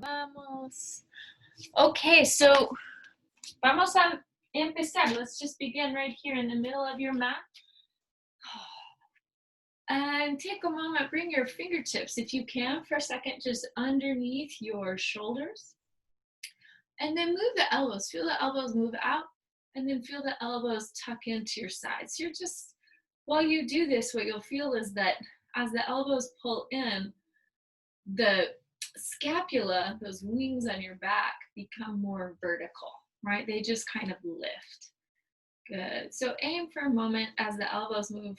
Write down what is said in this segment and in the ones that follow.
Vamos. Okay, so vamos a empezar. Let's just begin right here in the middle of your mat. And take a moment, bring your fingertips, if you can, for a second, just underneath your shoulders. And then move the elbows. Feel the elbows move out, and then feel the elbows tuck into your sides. You're just, while you do this, what you'll feel is that as the elbows pull in, the scapula, those wings on your back, become more vertical, right? They just kind of lift. Good. So aim for a moment as the elbows move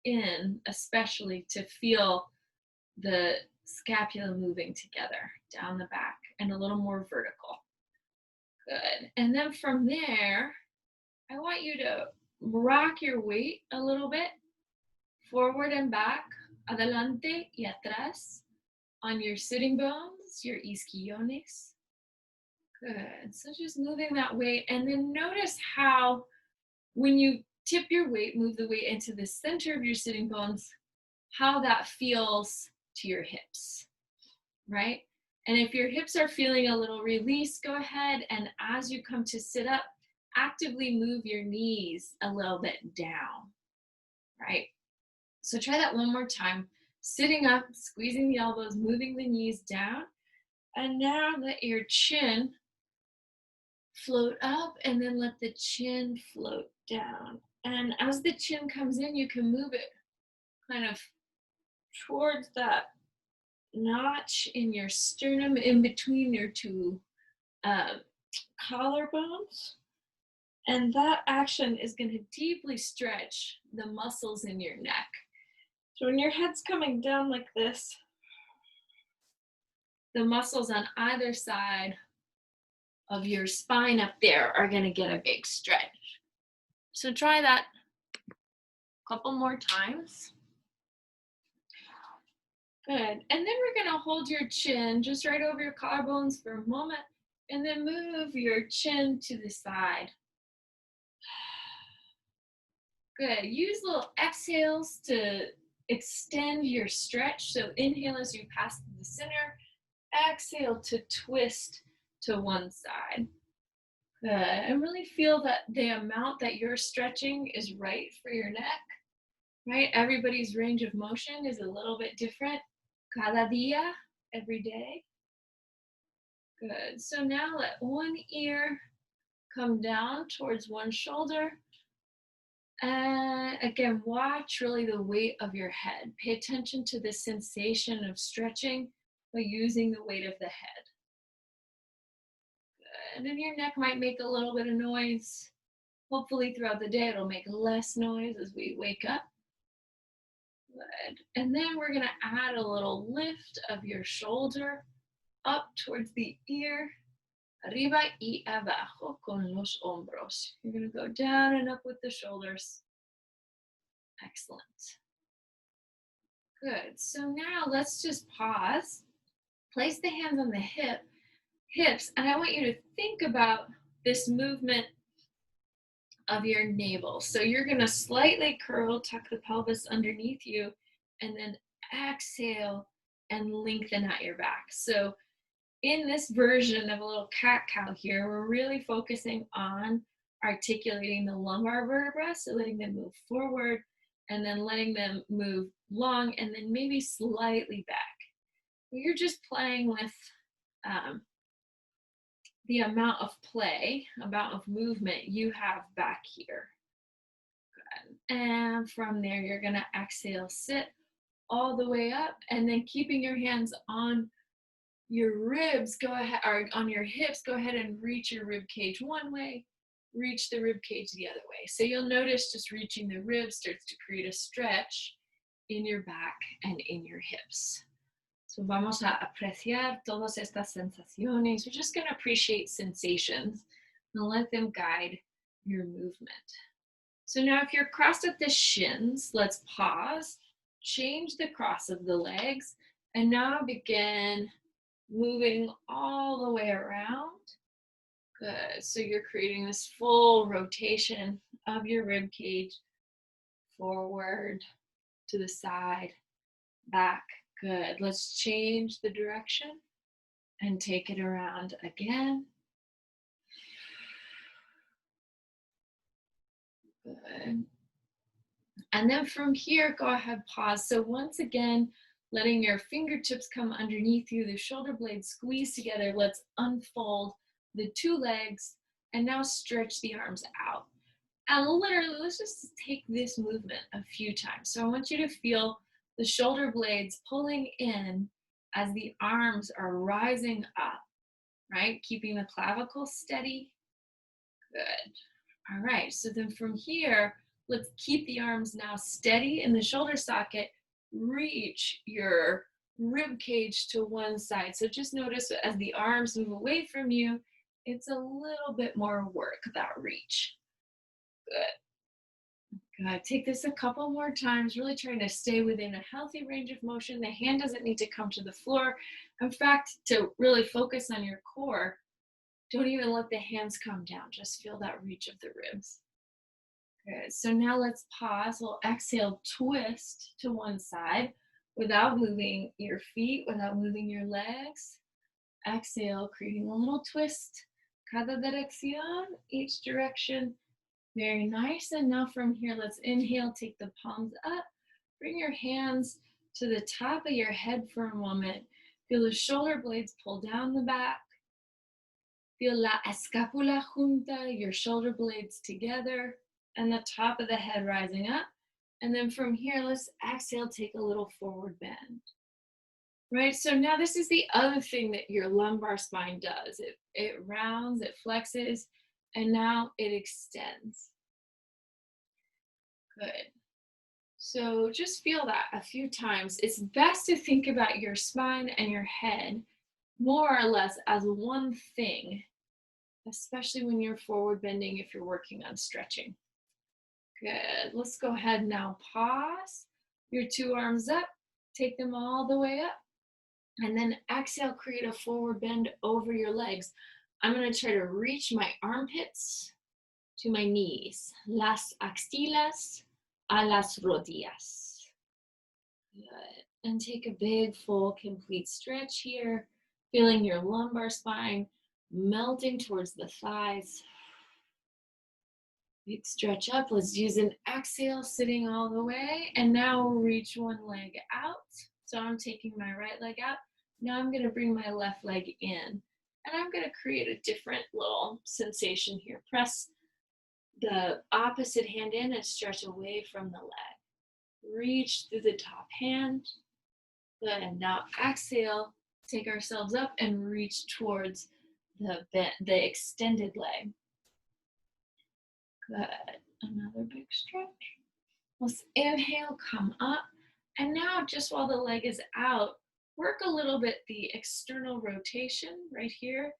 in, especially to feel the scapula moving together down the back and a little more vertical. Good. And then from there, I want you to rock your weight a little bit, forward and back, adelante y atrás, on your sitting bones, your isquiones. Good. So just moving that weight, and then notice how when you tip your weight, move the weight into the center of your sitting bones, how that feels to your hips, right? And if your hips are feeling a little released, go ahead and as you come to sit up, actively move your knees a little bit down, right? So try that one more time. Sitting up, squeezing the elbows, moving the knees down. And now let your chin float up, and then let the chin float down. And as the chin comes in, you can move it kind of towards that notch in your sternum in between your two collarbones. And that action is going to deeply stretch the muscles in your neck. So when your head's coming down like this, the muscles on either side of your spine up there are going to get a big stretch. So try that a couple more times. Good. And then we're going to hold your chin just right over your collarbones for a moment, and then move your chin to the side. Good. Use little exhales to extend your stretch. So inhale as you pass to the center. Exhale to twist to one side. Good. And really feel that the amount that you're stretching is right for your neck, right? Everybody's range of motion is a little bit different. Cada día, every day. Good. So now let one ear come down towards one shoulder. And again, watch really the weight of your head. Pay attention to the sensation of stretching by using the weight of the head. Good. And your neck might make a little bit of noise. Hopefully throughout the day, it'll make less noise as we wake up. Good. And then we're going to add a little lift of your shoulder up towards the ear. Arriba y abajo con los hombros. You're going to go down and up with the shoulders. Excellent. Good. So now let's just pause. Place the hands on the hips, and I want you to think about this movement of your navel. So you're going to slightly curl, tuck the pelvis underneath you, and then exhale and lengthen out your back. So in this version of a little cat-cow here, we're really focusing on articulating the lumbar vertebra, so letting them move forward and then letting them move long and then maybe slightly back. You're just playing with the amount of play, amount of movement you have back here. Good. And from there, you're going to exhale, sit all the way up, and then keeping your hands on your ribs, go ahead, or on your hips, go ahead and reach your rib cage one way, reach the rib cage the other way. So you'll notice just reaching the ribs starts to create a stretch in your back and in your hips. So vamos a apreciar todas estas sensaciones. We're just going to appreciate sensations and let them guide your movement. So now if you're crossed at the shins, let's pause, change the cross of the legs, and now begin moving all the way around. Good. So you're creating this full rotation of your rib cage, forward, to the side, back. Good. Let's change the direction And take it around again. Good. And then from here, go ahead, pause. So once again, letting your fingertips come underneath you, the shoulder blades squeeze together. Let's unfold the two legs and now stretch the arms out. And literally, let's just take this movement a few times. So I want you to feel the shoulder blades pulling in as the arms are rising up, right? Keeping the clavicle steady. Good. All right, so then from here, let's keep the arms now steady in the shoulder socket. Reach your rib cage to one side. So just notice as the arms move away from you, it's a little bit more work, that reach. Good. Good. Take this a couple more times, really trying to stay within a healthy range of motion. The hand doesn't need to come to the floor. In fact, to really focus on your core, don't even let the hands come down. Just feel that reach of the ribs. Good. So now let's pause. We'll exhale, twist to one side without moving your feet, without moving your legs. Exhale, creating a little twist. Cada dirección, each direction. Very nice. And now from here, let's inhale, take the palms up. Bring your hands to the top of your head for a moment. Feel the shoulder blades pull down the back. Feel la escápula junta, your shoulder blades together, and the top of the head rising up. And then from here, let's exhale, take a little forward bend. Right, so now this is the other thing that your lumbar spine does. It rounds, it flexes, and now it extends. Good. So just feel that a few times. It's best to think about your spine and your head more or less as one thing, especially when you're forward bending if you're working on stretching. Good. Let's go ahead now. Pause. Your two arms up. Take them all the way up. And then exhale, create a forward bend over your legs. I'm going to try to reach my armpits to my knees. Las axilas a las rodillas. Good. And take a big, full, complete stretch here. Feeling your lumbar spine melting towards the thighs. Big stretch up. Let's use an exhale, sitting all the way. And now we'll reach one leg out. So I'm taking my right leg out. Now I'm going to bring my left leg in. And I'm going to create a different little sensation here. Press the opposite hand in and stretch away from the leg. Reach through the top hand. Good. And now exhale, take ourselves up and reach towards the extended leg. Good. Another big stretch. Let's inhale, come up. And now just while the leg is out, work a little bit the external rotation right here,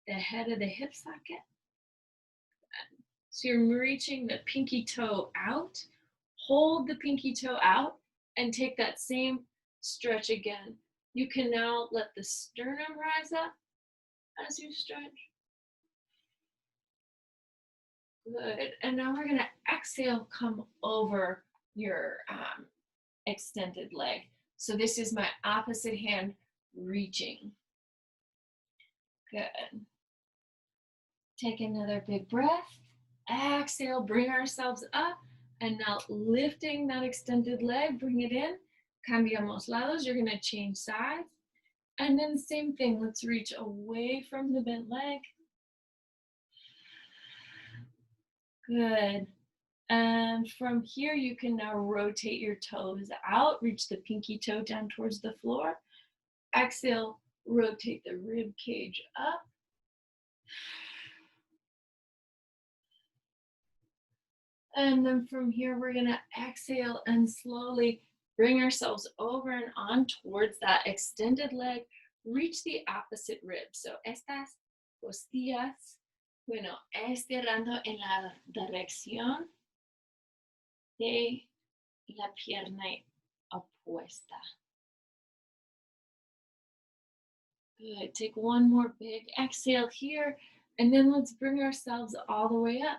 the head of the hip socket. Good. So you're reaching the pinky toe out. Hold the pinky toe out and take that same stretch again. You can now let the sternum rise up as you stretch. Good. And now we're going to exhale, come over your extended leg. So this is my opposite hand reaching. Good. Take another big breath. Exhale, bring ourselves up. And now lifting that extended leg, bring it in. Cambiamos lados. You're going to change sides. And then same thing. Let's reach away from the bent leg. Good. And from here, you can now rotate your toes out, reach the pinky toe down towards the floor. Exhale, rotate the rib cage up. And then from here, we're gonna exhale and slowly bring ourselves over and on towards that extended leg. Reach the opposite rib. So estas costillas, bueno, estirando en la dirección de la pierna opuesta. Good. Take one more big exhale here, and then let's bring ourselves all the way up.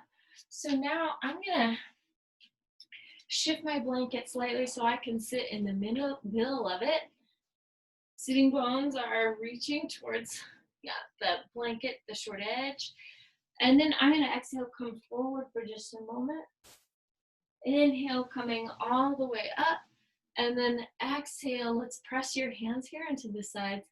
So now I'm gonna shift my blanket slightly so I can sit in the middle of it. Sitting bones are reaching towards, yeah, the blanket, the short edge. And then I'm going to exhale, come forward for just a moment. Inhale, coming all the way up. And then exhale, let's press your hands here into the sides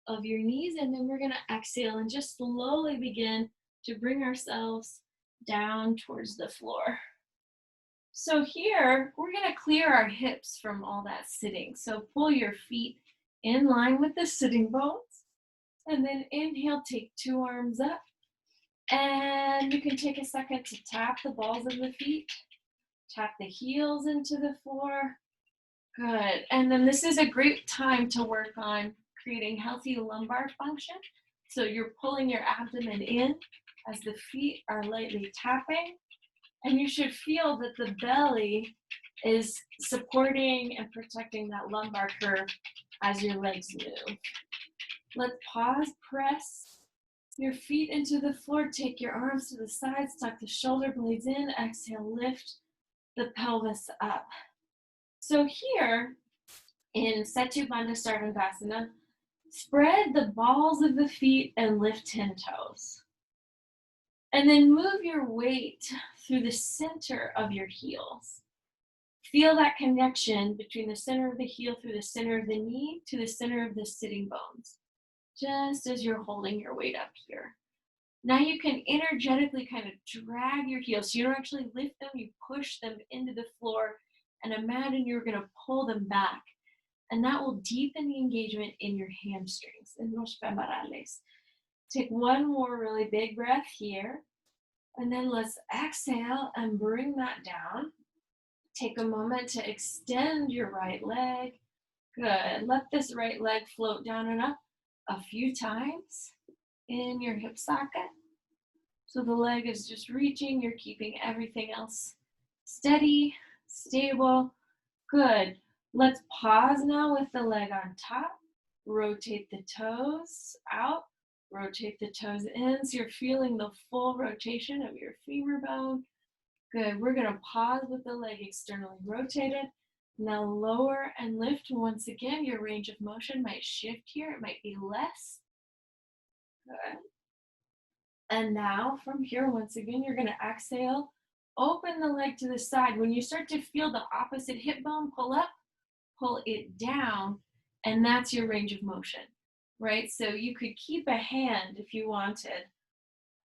of your knees. And then we're going to exhale and just slowly begin to bring ourselves down towards the floor. So here, we're going to clear our hips from all that sitting. So pull your feet in line with the sitting bones. And then inhale, take 2 arms up. And you can take a second to tap the balls of the feet. Tap the heels into the floor. Good. And then this is a great time to work on creating healthy lumbar function. So you're pulling your abdomen in as the feet are lightly tapping. And you should feel that the belly is supporting and protecting that lumbar curve as your legs move. Let's pause, press your feet into the floor. Take your arms to the sides, tuck the shoulder blades in. Exhale, lift the pelvis up. So here in Setu Bandha Sarvangasana, spread the balls of the feet and lift 10 toes. And then move your weight through the center of your heels. Feel that connection between the center of the heel through the center of the knee to the center of the sitting bones, just as you're holding your weight up here. Now you can energetically kind of drag your heels. So you don't actually lift them, you push them into the floor and imagine you're going to pull them back. And that will deepen the engagement in your hamstrings, in los femorales. Take one more really big breath here. And then let's exhale and bring that down. Take a moment to extend your right leg. Good. Let this right leg float down and up a few times in your hip socket. So the leg is just reaching. You're keeping everything else steady, stable. Good. Let's pause now with the leg on top. Rotate the toes out. Rotate the toes in. So you're feeling the full rotation of your femur bone. Good. We're going to pause with the leg externally rotated. Now lower and lift. Once again, your range of motion might shift here. It might be less. Good. And now from here, once again, you're going to exhale. Open the leg to the side. When you start to feel the opposite hip bone pull up, pull it down, and that's your range of motion, right? So you could keep a hand if you wanted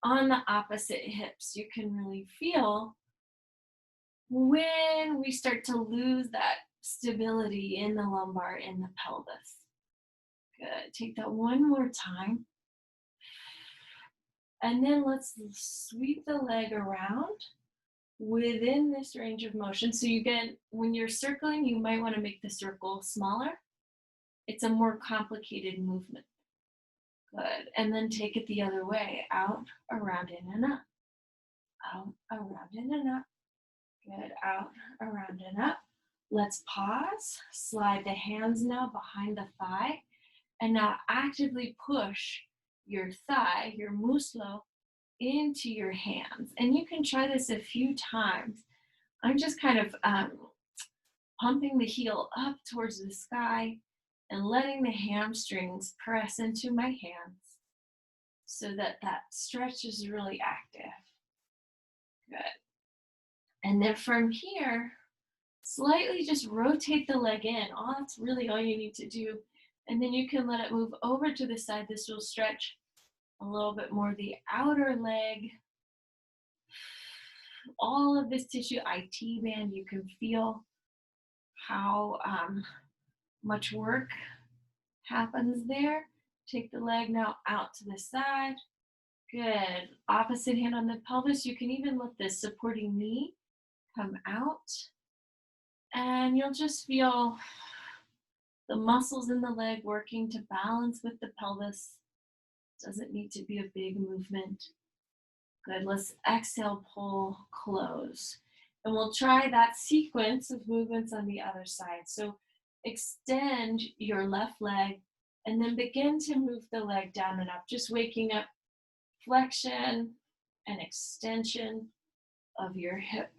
on the opposite hips. You can really feel when we start to lose that stability in the lumbar, in the pelvis. Good. Take that one more time. And then let's sweep the leg around within this range of motion. So you get, when you're circling, you might want to make the circle smaller. It's a more complicated movement. Good. And then take it the other way. Out, around, in, and up. Out, around, in, and up. Good. Out, around, and up. Let's pause. Slide the hands now behind the thigh. And now actively push your thigh, your muslo, into your hands. And you can try this a few times. I'm just kind of pumping the heel up towards the sky and letting the hamstrings press into my hands so that that stretch is really active. Good. And then from here, slightly just rotate the leg in. That's really all you need to do. And then you can let it move over to the side. This will stretch a little bit more the outer leg. All of this tissue, IT band, you can feel how much work happens there. Take the leg now out to the side. Good. Opposite hand on the pelvis. You can even let the supporting knee come out. And you'll just feel the muscles in the leg working to balance with the pelvis. Doesn't need to be a big movement. Good. Let's exhale, pull, close. And we'll try that sequence of movements on the other side. So extend your left leg and then begin to move the leg down and up, just waking up flexion and extension of your hip.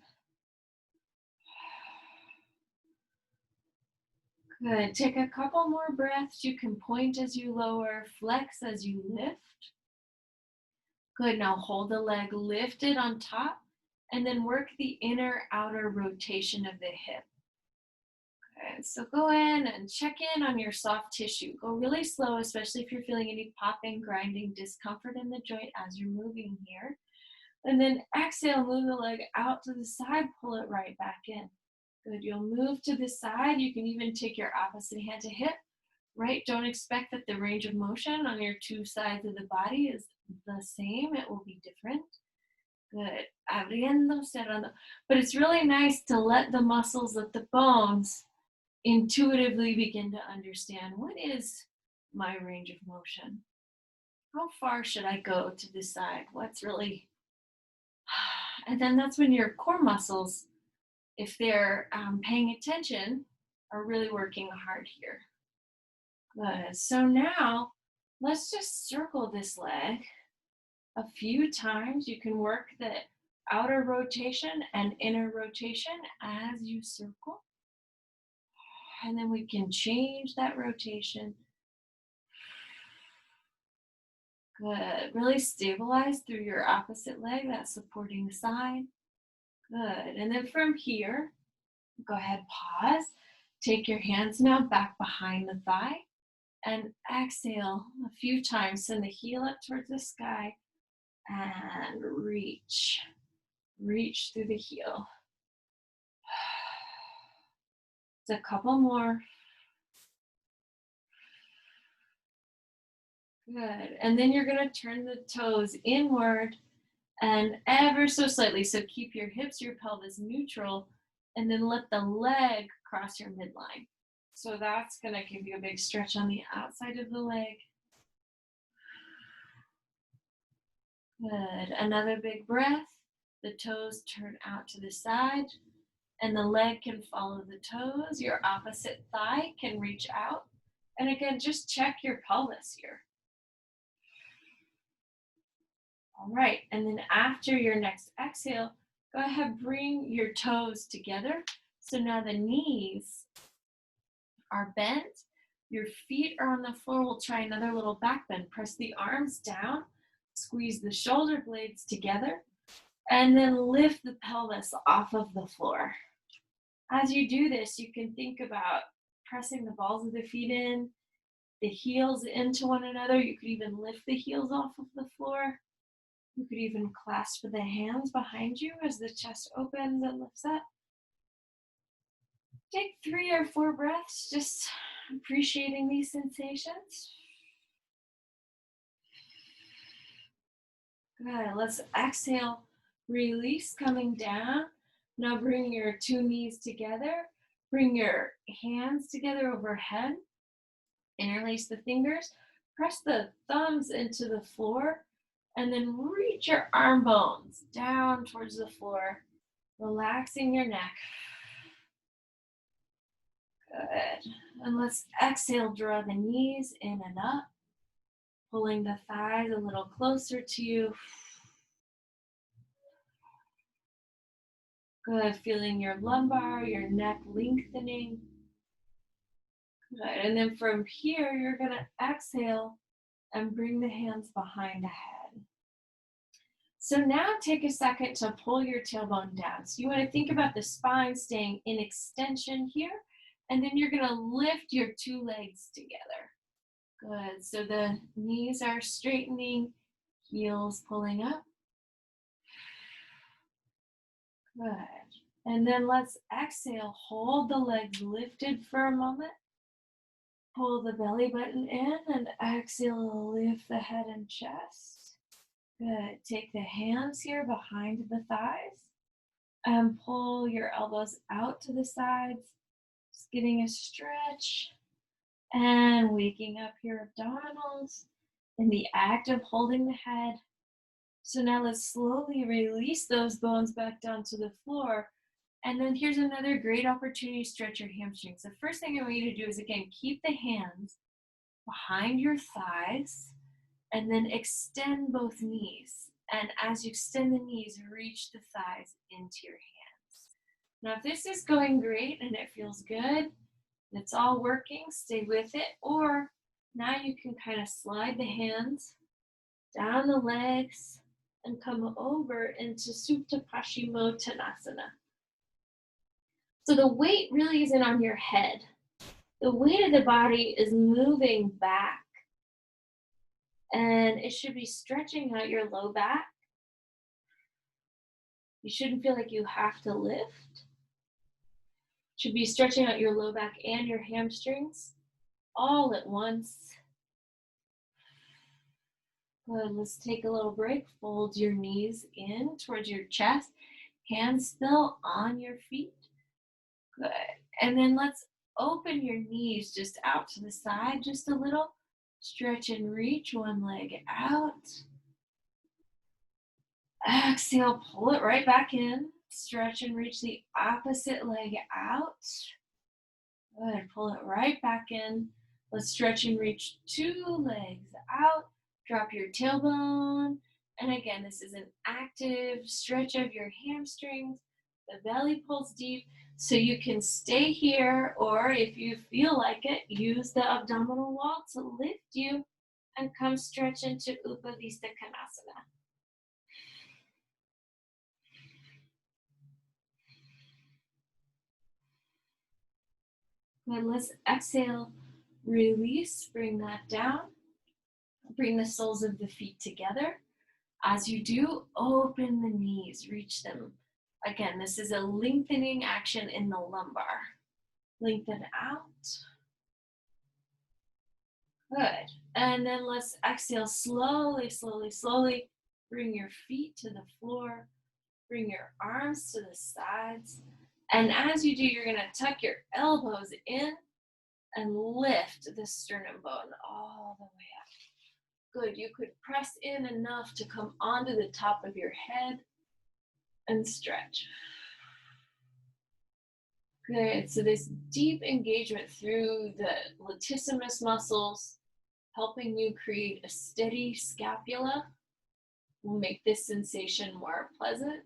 Good. Take a couple more breaths. You can point as you lower, flex as you lift. Good. Now hold the leg lifted on top and then work the inner outer rotation of the hip. Okay, so go in and check in on your soft tissue. Go really slow, especially if you're feeling any popping, grinding, discomfort in the joint as you're moving here. And then exhale, move the leg out to the side, pull it right back in. Good, you'll move to the side. You can even take your opposite hand to hip, right? Don't expect that the range of motion on your two sides of the body is the same. It will be different. Good, abriendo, cerrando. But it's really nice to let the muscles, let the bones intuitively begin to understand, what is my range of motion? How far should I go to this side? What's really, and then that's when your core muscles, if they're paying attention, are really working hard here. Good. So now let's just circle this leg a few times. You can work the outer rotation and inner rotation as you circle. And then we can change that rotation. Good. Really stabilize through your opposite leg, that supporting side. Good. And then from here, go ahead, pause. Take your hands now back behind the thigh and exhale a few times. Send the heel up towards the sky and reach. Reach through the heel. Just a couple more. Good. And then you're going to turn the toes inward and ever so slightly. So keep your hips, your pelvis neutral, and then let the leg cross your midline. So that's going to give you a big stretch on the outside of the leg. Good. Another big breath. The toes turn out to the side, and the leg can follow the toes. Your opposite thigh can reach out. And again, just check your pelvis here. All right, and then after your next exhale, go ahead, bring your toes together. So now the knees are bent. Your feet are on the floor. We'll try another little back bend. Press the arms down, squeeze the shoulder blades together, and then lift the pelvis off of the floor. As you do this, you can think about pressing the balls of the feet in, the heels into one another. You could even lift the heels off of the floor. You could even clasp the hands behind you as the chest opens and lifts up. Take 3 or 4 breaths, just appreciating these sensations. Good. Let's exhale, release, coming down. Now bring your 2 knees together. Bring your hands together overhead. Interlace the fingers. Press the thumbs into the floor. And then reach your arm bones down towards the floor, relaxing your neck. Good. And let's exhale, draw the knees in and up, pulling the thighs a little closer to you. Good. Feeling your lumbar, your neck lengthening. Good. And then from here, you're going to exhale and bring the hands behind the head. So now take a second to pull your tailbone down. So you want to think about the spine staying in extension here, and then you're going to lift your 2 legs together. Good. So the knees are straightening, heels pulling up. Good. And then let's exhale. Hold the legs lifted for a moment. Pull the belly button in and exhale, lift the head and chest. Good. Take the hands here behind the thighs and pull your elbows out to the sides. Just getting a stretch and waking up your abdominals in the act of holding the head. So now let's slowly release those bones back down to the floor. And then here's another great opportunity to stretch your hamstrings. The first thing I want you to do is, again, keep the hands behind your thighs and then extend both knees. And as you extend the knees, reach the thighs into your hands. Now, if this is going great and it feels good, It's all working, stay with it. Or now you can kind of slide the hands down the legs and come over into Supta Paschimottanasana. So the weight really isn't on your head. The weight of the body is moving back, and it should be stretching out your low back. You shouldn't feel like you have to lift. Should be stretching out your low back and your hamstrings all at once. Good, let's take a little break. Fold your knees in towards your chest, hands still on your feet. Good, and then let's open your knees just out to the side, just a little. Stretch and reach one leg out. Exhale, pull it right back in. Stretch and reach the opposite leg out. Good, pull it right back in. Let's stretch and reach 2 legs out. Drop your tailbone. And again, this is an active stretch of your hamstrings. The belly pulls deep, so you can stay here, or if you feel like it, use the abdominal wall to lift you and come stretch into Upavista Konasana. Good, let's exhale, release, bring that down. Bring the soles of the feet together. As you do, open the knees, reach them. Again, this is a lengthening action in the lumbar. Lengthen out. Good. And then let's exhale slowly, slowly, slowly. Bring your feet to the floor. Bring your arms to the sides. And as you do, you're going to tuck your elbows in and lift the sternum bone all the way up. Good. You could press in enough to come onto the top of your head and stretch. Good. So this deep engagement through the latissimus muscles, helping you create a steady scapula, will make this sensation more pleasant.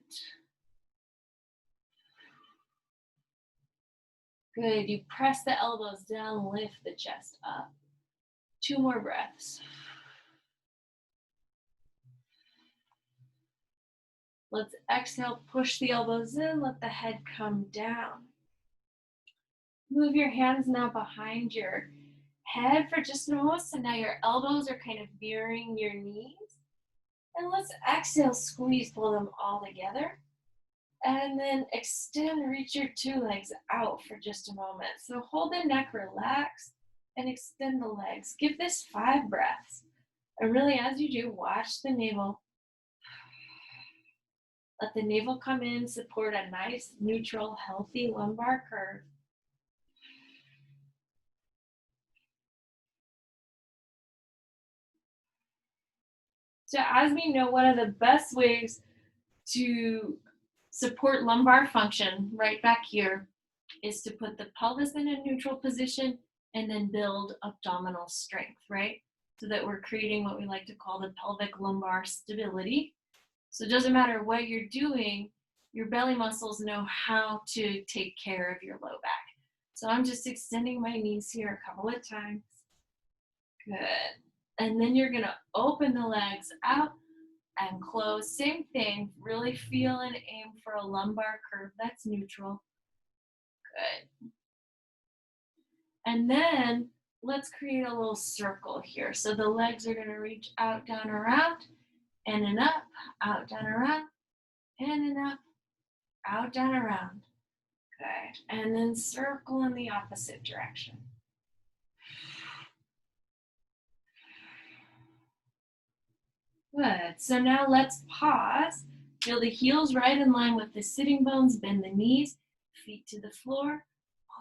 Good. You press the elbows down, lift the chest up. 2 more breaths. Let's exhale, push the elbows in, let the head come down. Move your hands now behind your head for just a moment. So now your elbows are kind of mirroring your knees. And let's exhale, squeeze, pull them all together. And then extend, reach your 2 legs out for just a moment. So hold the neck relaxed and extend the legs. Give this 5 breaths. And really, as you do, watch the navel. Let the navel come in, support a nice, neutral, healthy lumbar curve. So as we know, one of the best ways to support lumbar function right back here is to put the pelvis in a neutral position and then build abdominal strength, right? So that we're creating what we like to call the pelvic lumbar stability. So it doesn't matter what you're doing, your belly muscles know how to take care of your low back. So I'm just extending my knees here a couple of times. Good. And then you're gonna open the legs out and close. Same thing, really feel and aim for a lumbar curve that's neutral. Good. And then let's create a little circle here. So the legs are gonna reach out, down, around, in and up, out, down, around, in and up, out, down, around. Good. And then circle in the opposite direction. Good. So now let's pause. Feel the heels right in line with the sitting bones. Bend the knees, feet to the floor.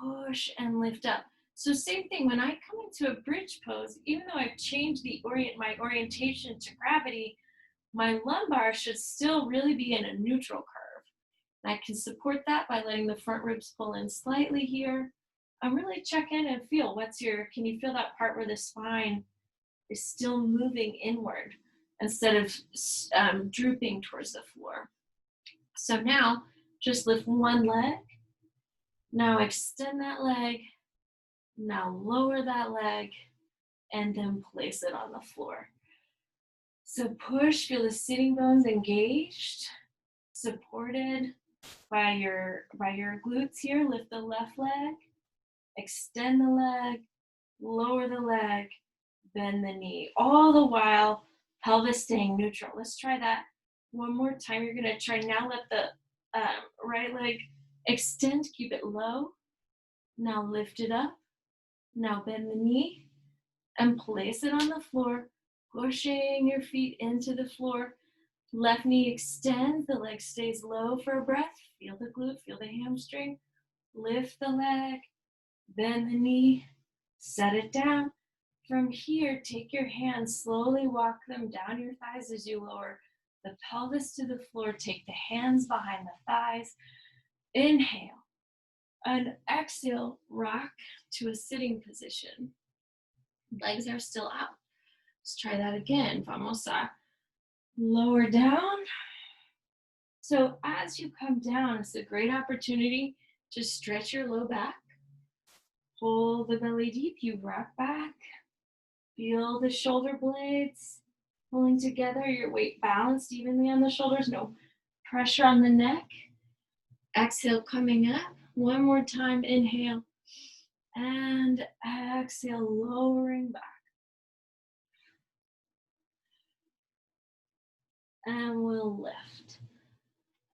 Push and lift up. So same thing, when I come into a bridge pose, even though I've changed my orientation to gravity, my lumbar should still really be in a neutral curve. And I can support that by letting the front ribs pull in slightly here. Really check in and feel can you feel that part where the spine is still moving inward instead of drooping towards the floor. So now just lift one leg. Now extend that leg Now lower that leg and then place it on the floor. So push, feel the sitting bones engaged, supported by your glutes here. Lift the left leg, extend the leg, lower the leg, bend the knee. All the while, pelvis staying neutral. Let's try that one more time. You're gonna try now, let the right leg extend, keep it low. Now lift it up. Now bend the knee and place it on the floor, pushing your feet into the floor. Left knee extends, the leg stays low for a breath. Feel the glute, feel the hamstring. Lift the leg, bend the knee, set it down. From here, take your hands, slowly walk them down your thighs as you lower the pelvis to the floor. Take the hands behind the thighs. Inhale and exhale, rock to a sitting position. Legs are still out. Let's try that again. Vamos a lower down. So as you come down, it's a great opportunity to stretch your low back. Hold the belly deep, you rock back. Feel the shoulder blades pulling together, your weight balanced evenly on the shoulders, no pressure on the neck. Exhale, coming up. One more time, inhale. And exhale, lowering back. And we'll lift.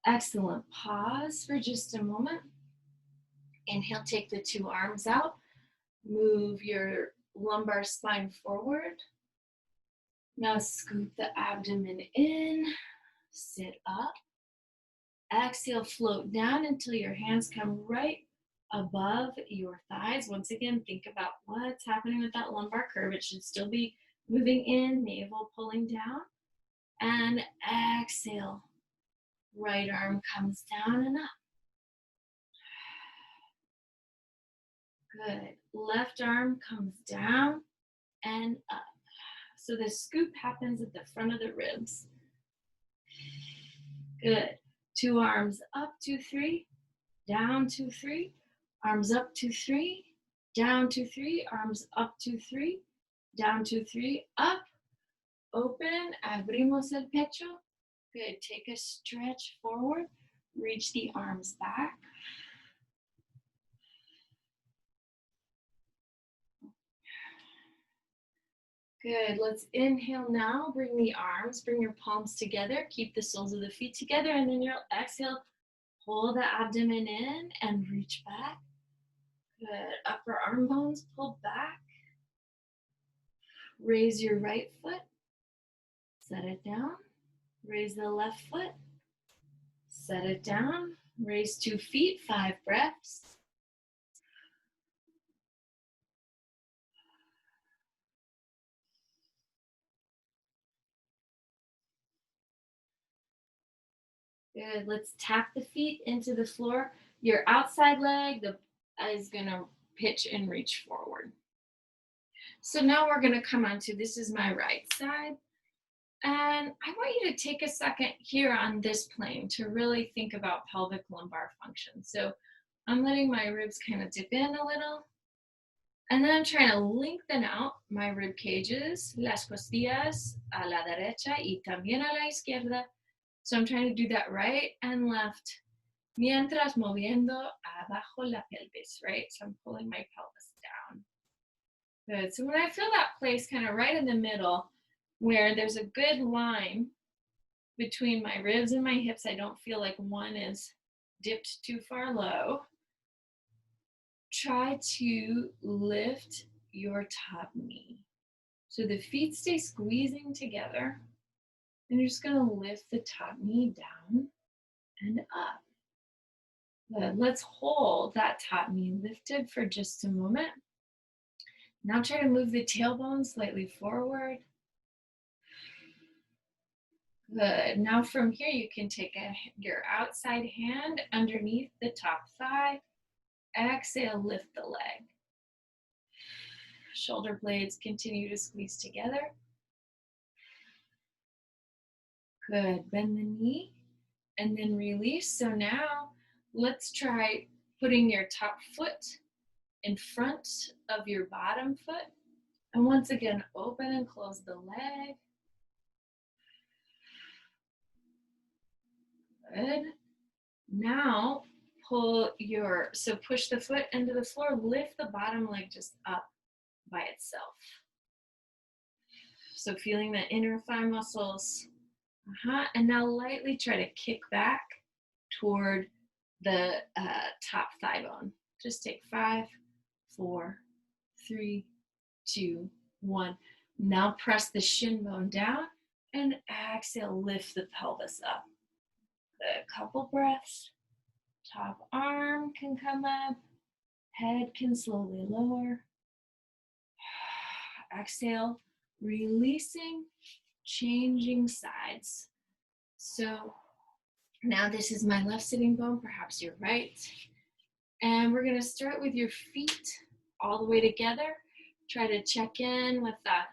Excellent. Pause for just a moment. Inhale, take the two arms out. Move your lumbar spine forward. Now scoop the abdomen in. Sit up. Exhale, float down until your hands come right above your thighs. Once again, think about what's happening with that lumbar curve. It should still be moving in, navel pulling down. And exhale, right arm comes down and up. Good. Left arm comes down and up. So the scoop happens at the front of the ribs. Good. Two arms up, 2, 3, down, 2, 3, arms up, 2, 3, down, 2, 3, arms up, 2, 3, down, 2, 3, up, open, abrimos el pecho. Good. Take a stretch forward, reach the arms back. Good. Let's inhale now. Bring the arms, bring your palms together. Keep the soles of the feet together. And then you'll exhale. Pull the abdomen in and reach back. Good. Upper arm bones pull back. Raise your right foot. Set it down. Raise the left foot. Set it down. Raise 2 feet. 5 breaths. Good. Let's tap the feet into the floor. Your outside leg is going to pitch and reach forward. So now we're going to come on to, this is my right side. And I want you to take a second here on this plane to really think about pelvic lumbar function. So I'm letting my ribs kind of dip in a little. And then I'm trying to lengthen out my rib cages, las costillas a la derecha y también a la izquierda. So I'm trying to do that right and left, mientras moviendo abajo la pelvis, right? So I'm pulling my pelvis down. Good. So when I feel that place kind of right in the middle, where there's a good line between my ribs and my hips, I don't feel like one is dipped too far low. Try to lift your top knee. So the feet stay squeezing together. And you're just going to lift the top knee down and up. Good. Let's hold that top knee lifted for just a moment. Now try to move the tailbone slightly forward. Good. Now from here, you can take your outside hand underneath the top thigh. Exhale, lift the leg. Shoulder blades continue to squeeze together. Good. Bend the knee and then release. So now let's try putting your top foot in front of your bottom foot. And once again, open and close the leg. Good. Now push the foot into the floor, lift the bottom leg just up by itself. So feeling the inner thigh muscles. And now lightly try to kick back toward the top thigh bone. Just take 5, 4, 3, 2, 1. Now press the shin bone down and exhale, lift the pelvis up. A couple breaths. Top arm can come up, head can slowly lower. Exhale, releasing, changing sides. So now this is my left sitting bone, perhaps your right. And we're going to start with your feet all the way together. Try to check in with that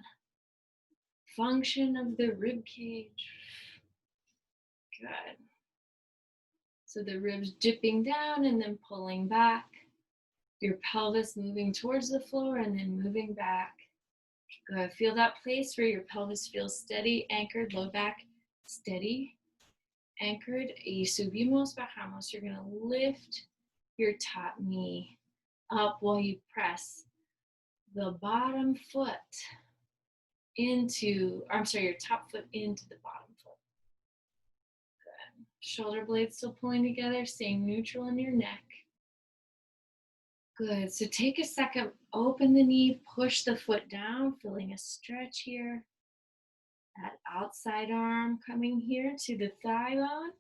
function of the rib cage. Good. So the ribs dipping down and then pulling back. Your pelvis moving towards the floor and then moving back. Good. Feel that place where your pelvis feels steady, anchored, low back, steady, anchored. Y subimos, bajamos. You're going to lift your top knee up while you press the bottom foot your top foot into the bottom foot. Good. Shoulder blades still pulling together, staying neutral in your neck. Good. So take a second, open the knee, push the foot down, feeling a stretch here. That outside arm coming here to the thigh bone.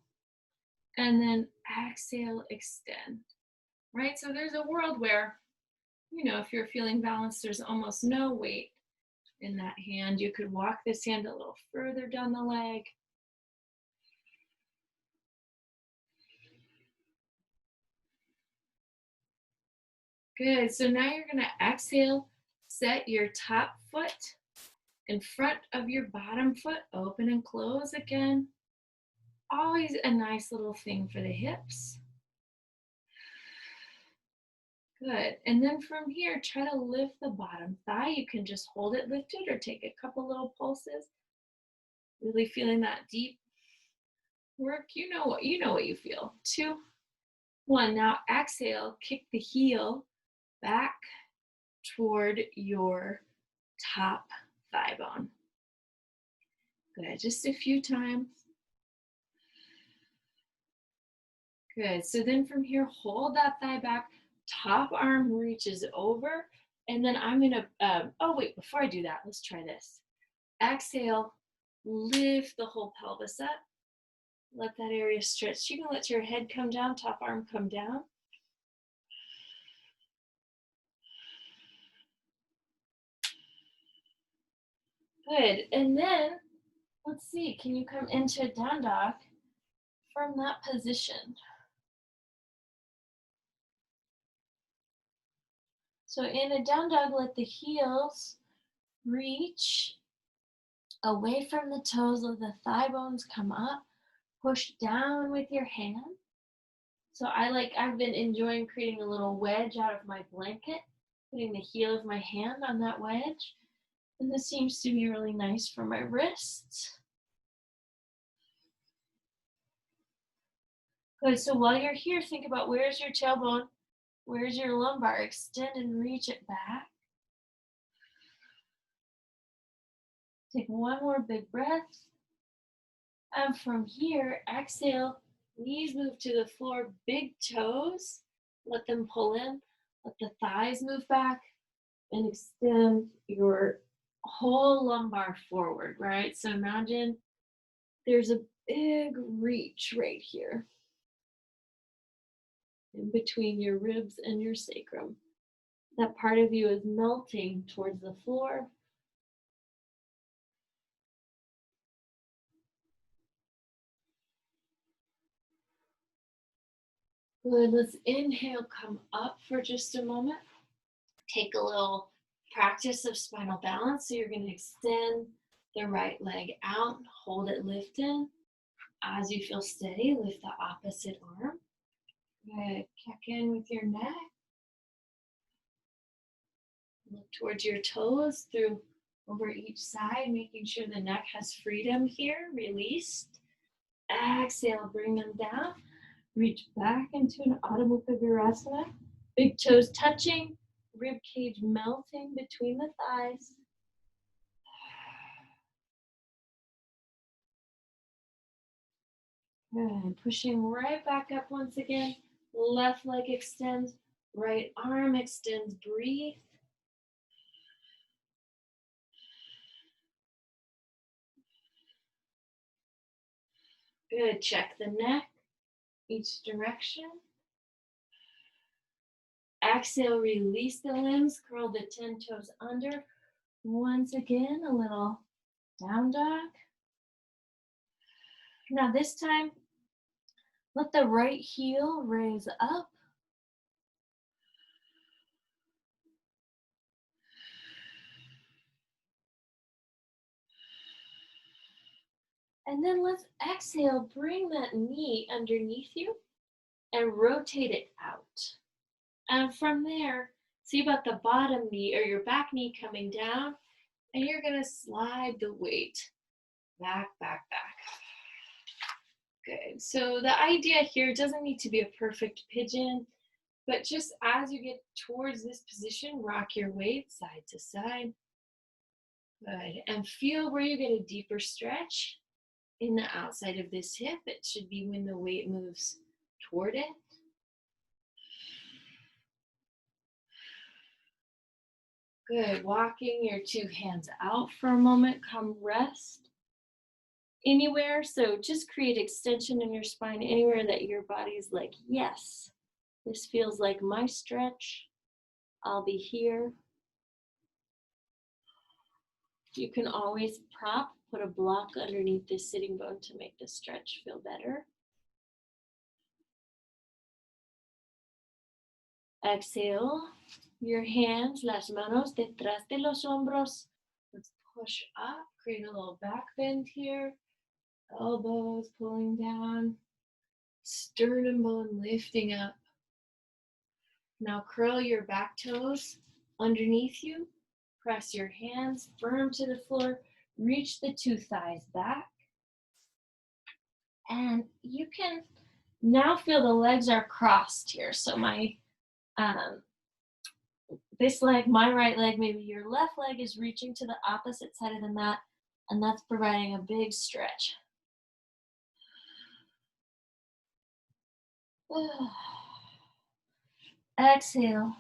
And then exhale, extend. Right? So there's a world where, if you're feeling balanced, there's almost no weight in that hand. You could walk this hand a little further down the leg. Good. So now you're going to exhale, set your top foot in front of your bottom foot, open and close again. Always a nice little thing for the hips. Good. And then from here, try to lift the bottom thigh. You can just hold it lifted or take a couple little pulses. Really feeling that deep work. You know what you feel. 2, 1. Now exhale, kick the heel back toward your top thigh bone. Good. Just a few times. Good. So then from here, hold that thigh back. Top arm reaches over. And then I'm going to, before I do that, let's try this. Exhale, lift the whole pelvis up. Let that area stretch. You can let your head come down, top arm come down. Good. And then, let's see, can you come into a down dog from that position? So in a down dog, let the heels reach away from the toes, let the thigh bones come up, push down with your hand. So I've been enjoying creating a little wedge out of my blanket, putting the heel of my hand on that wedge. And this seems to be really nice for my wrists. Good, so while you're here, think about where's your tailbone, where's your lumbar, extend and reach it back. Take one more big breath. And from here, exhale, knees move to the floor, big toes, let them pull in, let the thighs move back, and extend your whole lumbar forward, right? So imagine there's a big reach right here in between your ribs and your sacrum. That part of you is melting towards the floor. Good, let's inhale, come up for just a moment. Take a little practice of spinal balance. So you're going to extend the right leg out, hold it lifted. As you feel steady, lift the opposite arm. Good, check in with your neck. Look towards your toes through over each side, making sure the neck has freedom here, released. Exhale, bring them down. Reach back into an Adho Mukha Virasana. Big toes touching, rib cage melting between the thighs. Good. Pushing right back up once again. Left leg extends, right arm extends. Breathe. Good. Check the neck, each direction. Exhale, release the limbs, curl the 10 toes under. Once again, a little down dog. Now this time, let the right heel raise up. And then let's exhale, bring that knee underneath you and rotate it out. And from there, see about the bottom knee or your back knee coming down, and you're gonna slide the weight back, back, back. Good. So the idea here doesn't need to be a perfect pigeon, but just as you get towards this position, rock your weight side to side. Good. And feel where you get a deeper stretch in the outside of this hip. It should be when the weight moves toward it. Good. Walking your two hands out for a moment. Come rest anywhere. So just create extension in your spine anywhere that your body's like, yes, this feels like my stretch. I'll be here. You can always put a block underneath this sitting bone to make the stretch feel better. Exhale, your hands, las manos detrás de los hombros. Let's push up, create a little back bend here. Elbows pulling down, sternum bone lifting up. Now curl your back toes underneath you. Press your hands firm to the floor. Reach the two thighs back. And you can now feel the legs are crossed here. So this leg, my right leg, maybe your left leg is reaching to the opposite side of the mat, and that's providing a big stretch. Exhale,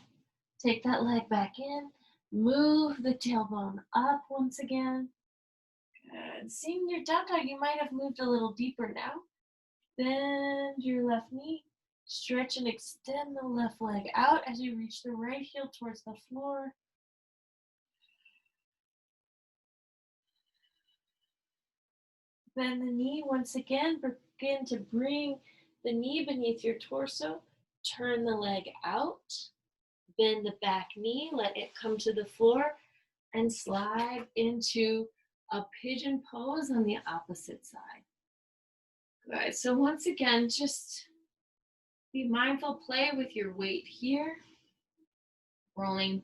take that leg back in, move the tailbone up once again. Good. Seeing your down dog, you might have moved a little deeper now. Bend your left knee, stretch and extend the left leg out as you reach the right heel towards the floor. Bend the knee once again, begin to bring the knee beneath your torso, turn the leg out, bend the back knee, let it come to the floor, and slide into a pigeon pose on the opposite side. Good, so once again, just be mindful, play with your weight here, rolling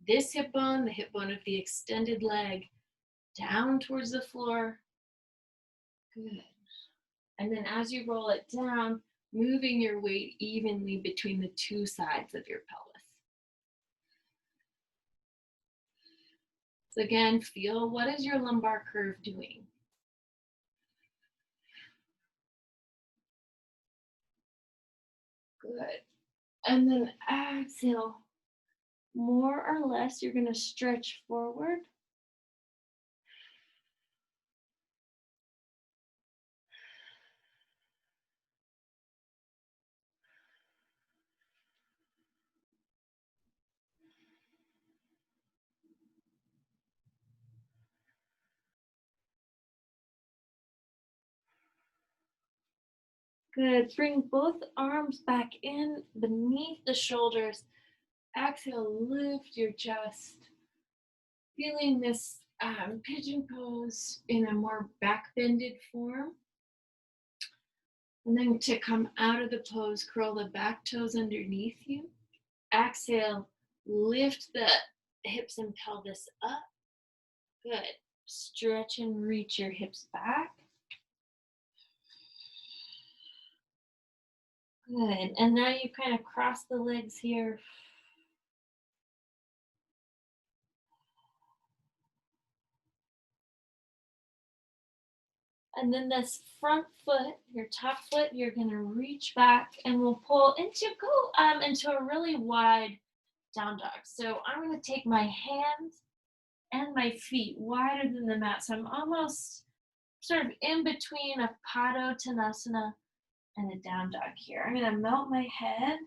this hip bone, the hip bone of the extended leg, down towards the floor. Good. And then as you roll it down, moving your weight evenly between the two sides of your pelvis. So again, feel what is your lumbar curve doing? Good. And then exhale. More or less, you're going to stretch forward. Good. Bring both arms back in beneath the shoulders. Exhale, lift your chest. Feeling this pigeon pose in a more back-bended form. And then to come out of the pose, curl the back toes underneath you. Exhale, lift the hips and pelvis up. Good. Stretch and reach your hips back. Good. And now you kind of cross the legs here. And then this front foot, your top foot, you're gonna reach back and we'll pull into a really wide down dog. So I'm gonna take my hands and my feet wider than the mat. So I'm almost sort of in between a Padottanasana and a down dog here. I'm gonna melt my head,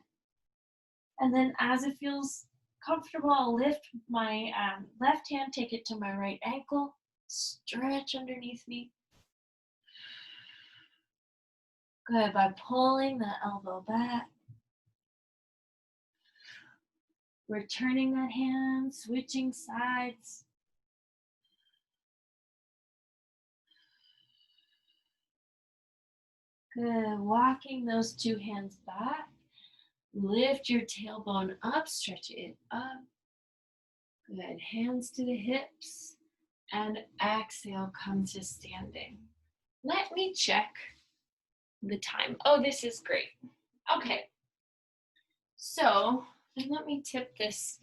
and then as it feels comfortable, I'll lift my left hand, take it to my right ankle, stretch underneath me. Good, by pulling the elbow back. Returning that hand, switching sides. Good, walking those two hands back. Lift your tailbone up, stretch it up. Good, hands to the hips. And exhale, come to standing. Let me check the time. Oh, this is great. Okay. So, and let me tip this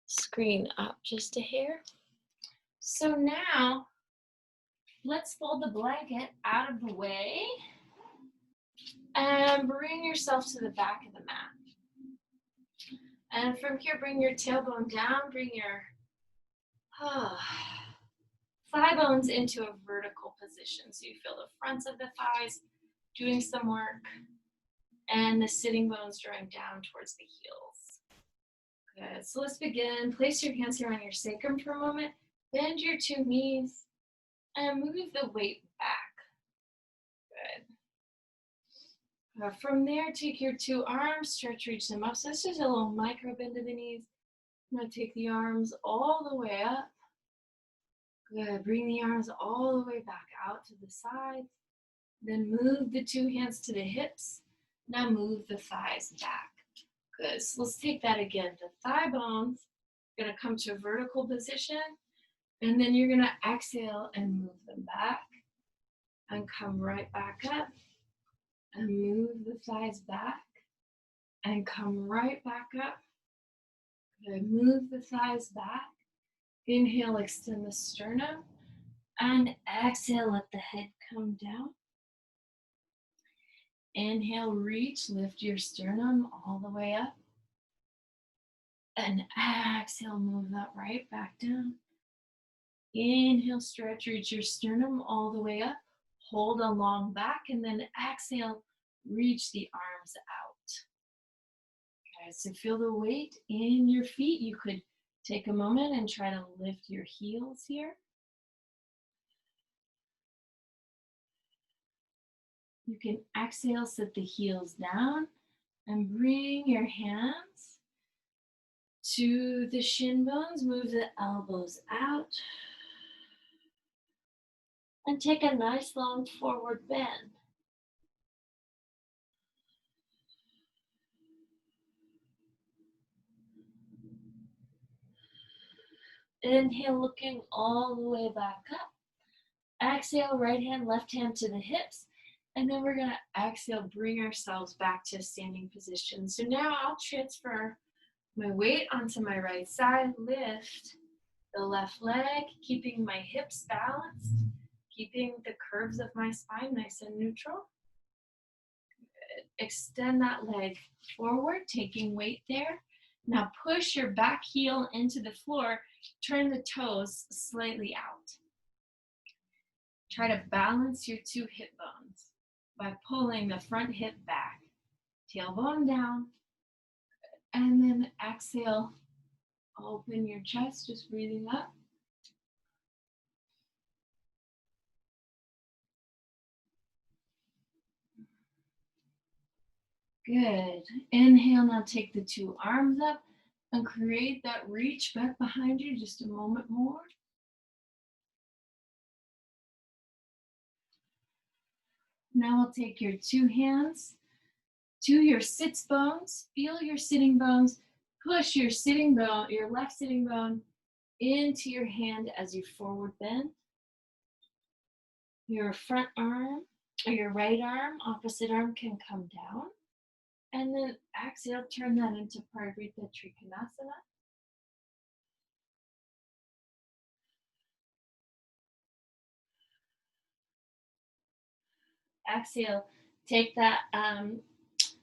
screen up just a hair. So now, let's fold the blanket out of the way and bring yourself to the back of the mat. And from here, bring your tailbone down, bring your thigh bones into a vertical position. So you feel the fronts of the thighs doing some work and the sitting bones drawing down towards the heels. Good, so let's begin. Place your hands here on your sacrum for a moment. Bend your two knees and move the weight back. Good. From there, take your two arms, stretch, reach them up. So this is a little micro bend of the knees. Now take the arms all the way up. Good, bring the arms all the way back out to the sides. Then move the two hands to the hips. Now move the thighs back. Good, so let's take that again. The thigh bones are gonna come to a vertical position, and then you're gonna exhale and move them back and come right back up and move the thighs back and come right back up. Good, move the thighs back. Inhale, extend the sternum, and exhale, let the head come down. Inhale, reach, lift your sternum all the way up. And exhale, move that right back down. Inhale, stretch, reach your sternum all the way up. Hold a long back, and then exhale, reach the arms out. Okay, so feel the weight in your feet. You could take a moment and try to lift your heels here. You can exhale, sit the heels down, and bring your hands to the shin bones. Move the elbows out. And take a nice long forward bend. Inhale, looking all the way back up. Exhale, right hand, left hand to the hips. And then we're gonna exhale, bring ourselves back to a standing position. So now I'll transfer my weight onto my right side, lift the left leg, keeping my hips balanced, keeping the curves of my spine nice and neutral. Good. Extend that leg forward, taking weight there. Now push your back heel into the floor, turn the toes slightly out. Try to balance your two hip bones by pulling the front hip back, tailbone down, and then exhale, open your chest, just breathing up. Good. Inhale, now take the two arms up and create that reach back behind you. Just a moment more. Now we'll take your two hands to your sits bones. Feel your sitting bones. push your sitting bone, your left sitting bone, into your hand as you forward bend. Your front arm or your right arm, opposite arm can come down. And then exhale, turn that into Parivrtta Trikonasana. Exhale, take that,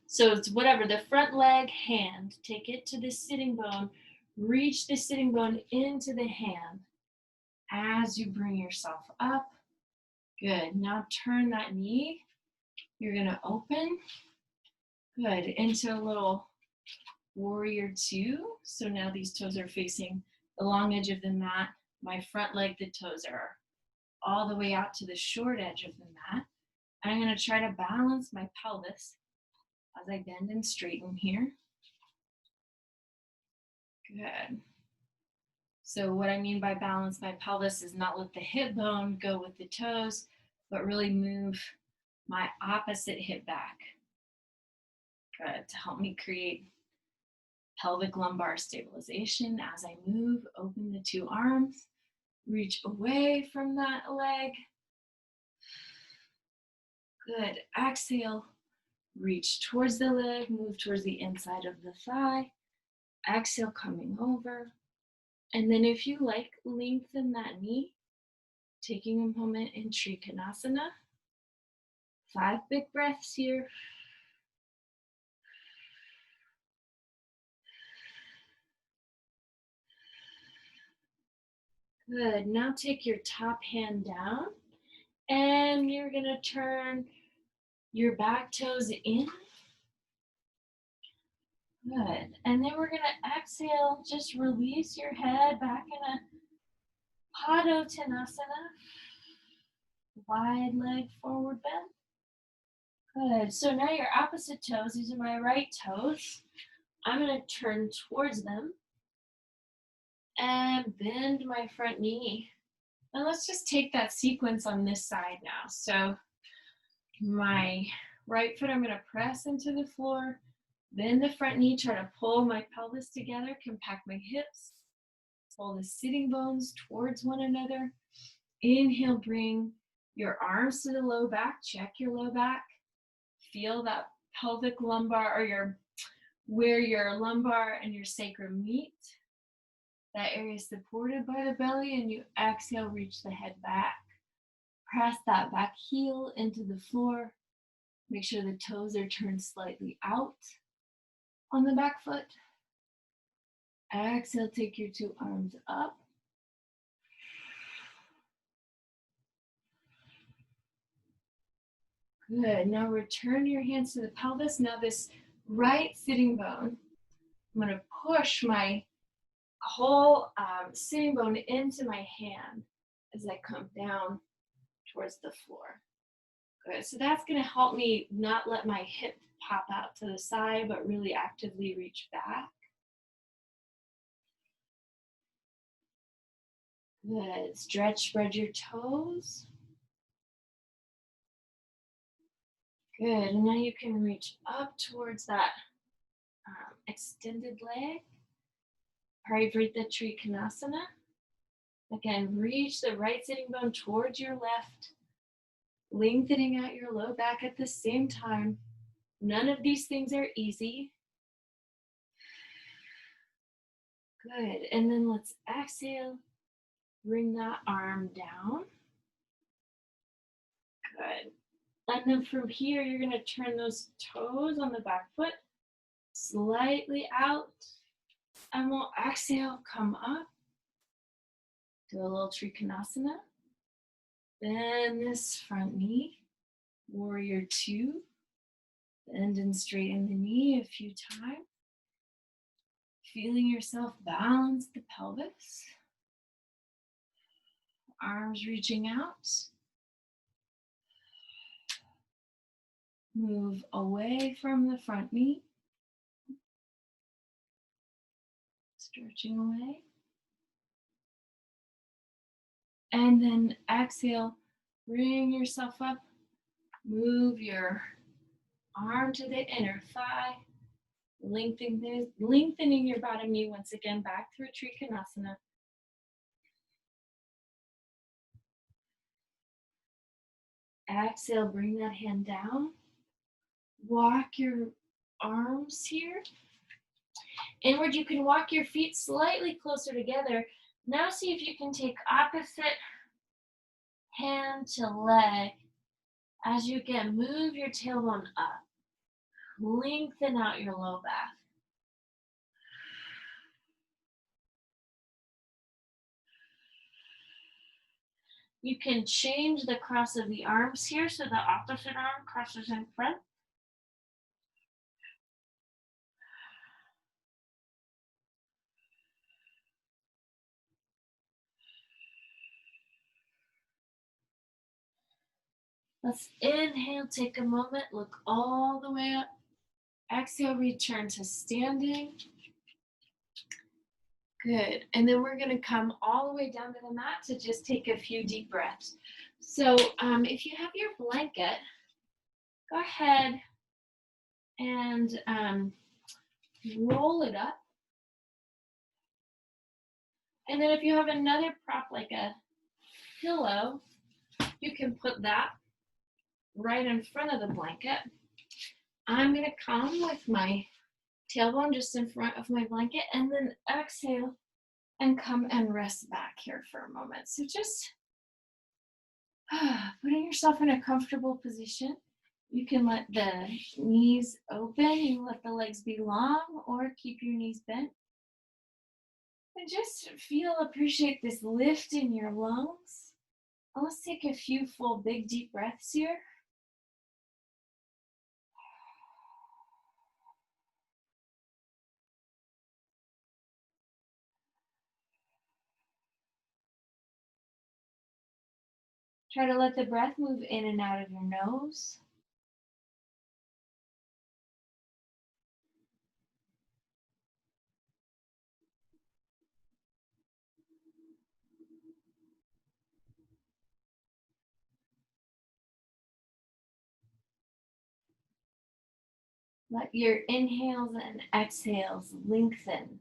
so it's whatever, the front leg, hand, take it to the sitting bone, reach the sitting bone into the hand as you bring yourself up. Good, now turn that knee. You're gonna open, good, into a little warrior two. So now these toes are facing the long edge of the mat. My front leg, the toes are all the way out to the short edge of the mat. I'm gonna try to balance my pelvis as I bend and straighten here. Good. So what I mean by balance my pelvis is not let the hip bone go with the toes, but really move my opposite hip back. Good, to help me create pelvic lumbar stabilization as I move. Open the two arms, reach away from that leg. Good, exhale, reach towards the leg, move towards the inside of the thigh. Exhale, coming over. And then if you like, lengthen that knee, taking a moment in Trikonasana. 5 big breaths here. Good, now take your top hand down and you're gonna turn your back toes in. Good, and then we're gonna exhale, just release your head back in a Padottanasana, wide leg forward bend. Good, so now your opposite toes, these are my right toes. I'm gonna turn towards them and bend my front knee. And let's just take that sequence on this side now. So my right foot, I'm gonna press into the floor, bend the front knee, try to pull my pelvis together, compact my hips, pull the sitting bones towards one another. Inhale, bring your arms to the low back, check your low back. Feel that pelvic lumbar or where your lumbar and your sacrum meet. That area is supported by the belly, and you exhale, reach the head back. Press that back heel into the floor. Make sure the toes are turned slightly out on the back foot. Exhale, take your two arms up. Good, now return your hands to the pelvis. Now this right sitting bone, I'm gonna push my whole sitting bone into my hand as I come down towards the floor. Good, so that's gonna help me not let my hip pop out to the side, but really actively reach back. Good, stretch, spread your toes. Good, and now you can reach up towards that extended leg. Parivrtta Trikonasana. Again, reach the right sitting bone towards your left, lengthening out your low back at the same time. None of these things are easy. Good, and then let's exhale. Bring that arm down. Good. And then from here, you're gonna turn those toes on the back foot slightly out. And we'll exhale, come up. Do a little Trikonasana. Bend this front knee. Warrior two. Bend and straighten the knee a few times. Feeling yourself balance the pelvis. Arms reaching out. Move away from the front knee. Stretching away. And then exhale, bring yourself up. Move your arm to the inner thigh. Lengthening your bottom knee once again back through Trikonasana. Exhale, bring that hand down. Walk your arms here. Inward, you can walk your feet slightly closer together. Now see if you can take opposite hand to leg. As you again move your tailbone up. Lengthen out your low back. You can change the cross of the arms here so the opposite arm crosses in front. Let's inhale, take a moment, look all the way up. Exhale, return to standing. Good. And then we're going to come all the way down to the mat to just take a few deep breaths. So if you have your blanket, go ahead and roll it up. And then if you have another prop like a pillow, you can put that right in front of the blanket. I'm going to come with my tailbone just in front of my blanket and then exhale and come and rest back here for a moment. So just putting yourself in a comfortable position. You can let the knees open, you can let the legs be long or keep your knees bent. And just appreciate this lift in your lungs. Let's take a few full, big, deep breaths here. Try to let the breath move in and out of your nose. Let your inhales and exhales lengthen.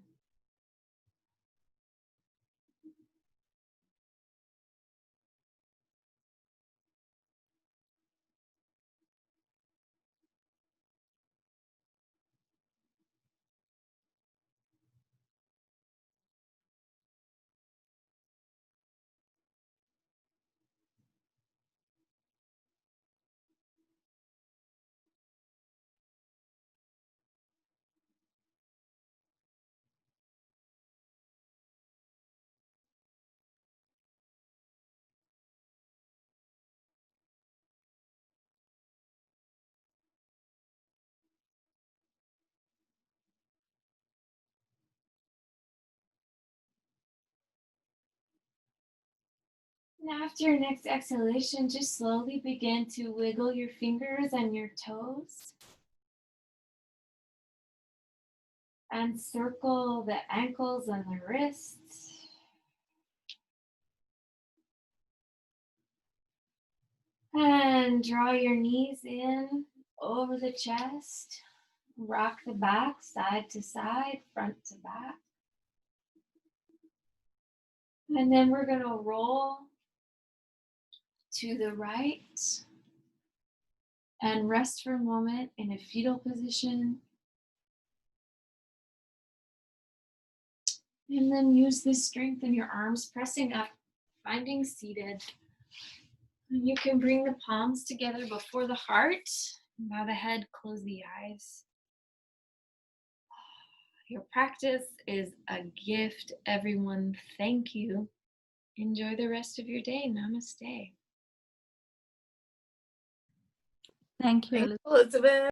And after your next exhalation, just slowly begin to wiggle your fingers and your toes. And circle the ankles and the wrists. And draw your knees in over the chest. Rock the back side to side, front to back. And then we're going to roll to the right and rest for a moment in a fetal position. And then use this strength in your arms, pressing up, finding seated. And you can bring the palms together before the heart. Bow the head, close the eyes. Your practice is a gift, everyone. Thank you. Enjoy the rest of your day. Namaste. Thank you, Elizabeth.